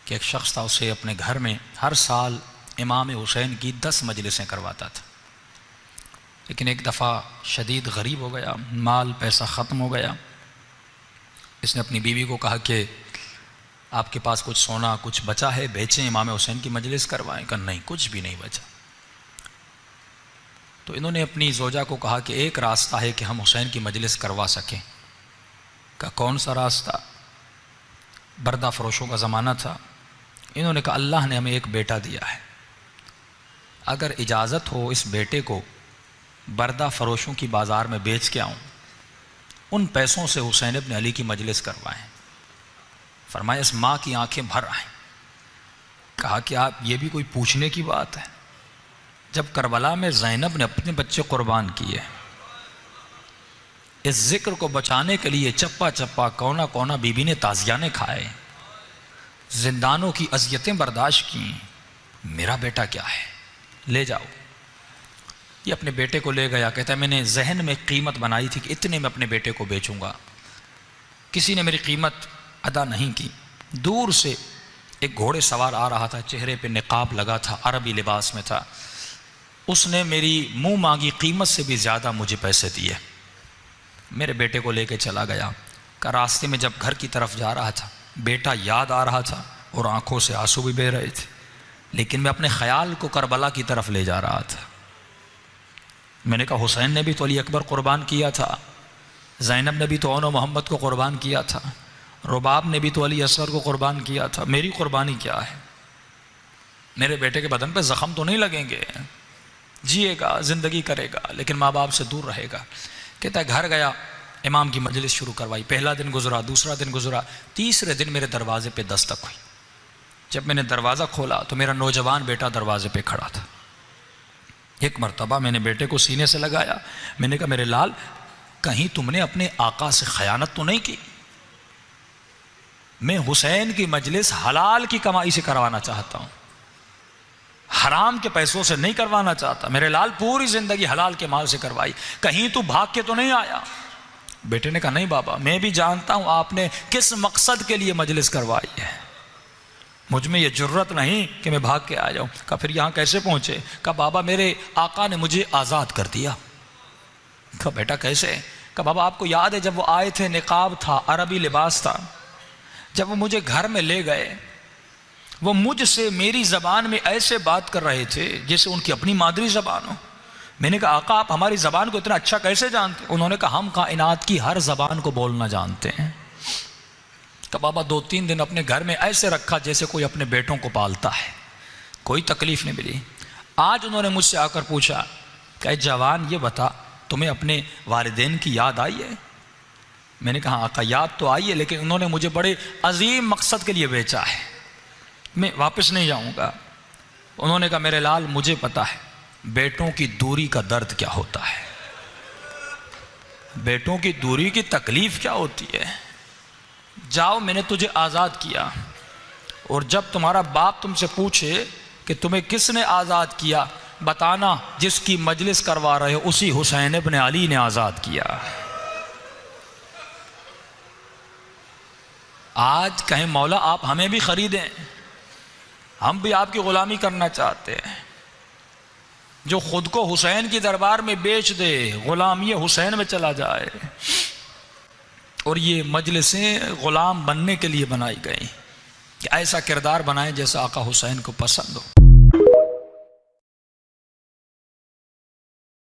کہ ایک شخص تھا، اسے اپنے گھر میں ہر سال امام حسین کی 10 مجلسیں کرواتا تھا، لیکن ایک دفعہ شدید غریب ہو گیا، مال پیسہ ختم ہو گیا۔ اس نے اپنی بیوی کو کہا کہ آپ کے پاس کچھ سونا کچھ بچا ہے، بیچیں، امام حسین کی مجلس کروائیں۔ کہا نہیں، کچھ بھی نہیں بچا۔ تو انہوں نے اپنی زوجہ کو کہا کہ ایک راستہ ہے کہ ہم حسین کی مجلس کروا سکیں۔ کہا کون سا راستہ؟ بردہ فروشوں کا زمانہ تھا۔ انہوں نے کہا اللہ نے ہمیں ایک بیٹا دیا ہے، اگر اجازت ہو اس بیٹے کو بردہ فروشوں کی بازار میں بیچ کے آؤں، ان پیسوں سے حسین ابن علی کی مجلس کروائیں۔ فرمایا اس ماں کی آنکھیں بھر آئیں۔ کہا کہ آپ یہ بھی کوئی پوچھنے کی بات ہے؟ جب کربلا میں زینب نے اپنے بچے قربان کیے، اس ذکر کو بچانے کے لیے چپا چپا کونا کونا بی بی نے تازیانے کھائے، زندانوں کی اذیتیں برداشت کی، میرا بیٹا کیا ہے، لے جاؤ۔ یہ اپنے بیٹے کو لے گیا، کہتا ہے میں نے ذہن میں قیمت بنائی تھی کہ اتنے میں اپنے بیٹے کو بیچوں گا، کسی نے میری قیمت ادا نہیں کی۔ دور سے ایک گھوڑے سوار آ رہا تھا، چہرے پہ نقاب لگا تھا، عربی لباس میں تھا، اس نے میری منہ مانگی قیمت سے بھی زیادہ مجھے پیسے دیے، میرے بیٹے کو لے کے چلا گیا۔ کہ راستے میں جب گھر کی طرف جا رہا تھا، بیٹا یاد آ رہا تھا اور آنکھوں سے آنسو بھی بہہ رہے تھے، لیکن میں اپنے خیال کو کربلا کی طرف لے جا رہا تھا۔ میں نے کہا حسین نے بھی تو علی اکبر قربان کیا تھا، زینب نے بھی تو اون و محمد کو قربان کیا تھا، رباب نے بھی تو علی اصغر کو قربان کیا تھا، میری قربانی کیا ہے؟ میرے بیٹے کے بدن پہ زخم تو نہیں لگیں گے، جیے گا، زندگی کرے گا، لیکن ماں باپ سے دور رہے گا۔ کہتا ہے گھر گیا، امام کی مجلس شروع کروائی، پہلا دن گزرا، دوسرا دن گزرا، تیسرے دن میرے دروازے پہ دستک ہوئی۔ جب میں نے دروازہ کھولا تو میرا نوجوان بیٹا دروازے پہ کھڑا تھا۔ ایک مرتبہ میں نے بیٹے کو سینے سے لگایا، میں نے کہا میرے لال، کہیں تم نے اپنے آقا سے خیانت تو نہیں کی؟ میں حسین کی مجلس حلال کی کمائی سے کروانا چاہتا ہوں، حرام کے پیسوں سے نہیں کروانا چاہتا۔ میرے لال پوری زندگی حلال کے مال سے کروائی، کہیں تو بھاگ کے تو نہیں آیا؟ بیٹے نے کہا نہیں بابا، میں بھی جانتا ہوں آپ نے کس مقصد کے لیے مجلس کروائی ہے، مجھ میں یہ جرت نہیں کہ میں بھاگ کے آ جاؤں۔ کہا پھر یہاں کیسے پہنچے؟ کہا بابا میرے آقا نے مجھے آزاد کر دیا۔ کہا بیٹا کیسے؟ کہا بابا آپ کو یاد ہے جب وہ آئے تھے، نقاب تھا، عربی لباس تھا، جب وہ مجھے گھر میں لے گئے، وہ مجھ سے میری زبان میں ایسے بات کر رہے تھے جیسے ان کی اپنی مادری زبان ہو۔ میں نے کہا آقا آپ ہماری زبان کو اتنا اچھا کیسے جانتے؟ انہوں نے کہا ہم کائنات کی ہر زبان کو بولنا جانتے ہیں۔ کہ بابا 2-3 دن اپنے گھر میں ایسے رکھا جیسے کوئی اپنے بیٹوں کو پالتا ہے، کوئی تکلیف نہیں ملی۔ آج انہوں نے مجھ سے آ کر پوچھا کہ اے جوان یہ بتا تمہیں اپنے والدین کی یاد آئی ہے؟ میں نے کہا آقا یاد تو آئی ہے، لیکن انہوں نے مجھے بڑے عظیم مقصد کے لیے بیچا ہے، میں واپس نہیں جاؤں گا۔ انہوں نے کہا میرے لال مجھے پتا ہے بیٹوں کی دوری کا درد کیا ہوتا ہے، بیٹوں کی دوری کی تکلیف کیا ہوتی ہے۔ جاؤ میں نے تجھے آزاد کیا، اور جب تمہارا باپ تم سے پوچھے کہ تمہیں کس نے آزاد کیا، بتانا جس کی مجلس کروا رہے ہو اسی حسین ابن علی نے آزاد کیا۔ آج کہیں مولا آپ ہمیں بھی خریدیں، ہم بھی آپ کی غلامی کرنا چاہتے ہیں۔ جو خود کو حسین کی دربار میں بیچ دے، غلامی حسین میں چلا جائے۔ اور یہ مجلسیں غلام بننے کے لیے بنائی گئی کہ ایسا کردار بنائیں جیسا آقا حسین کو پسند ہو۔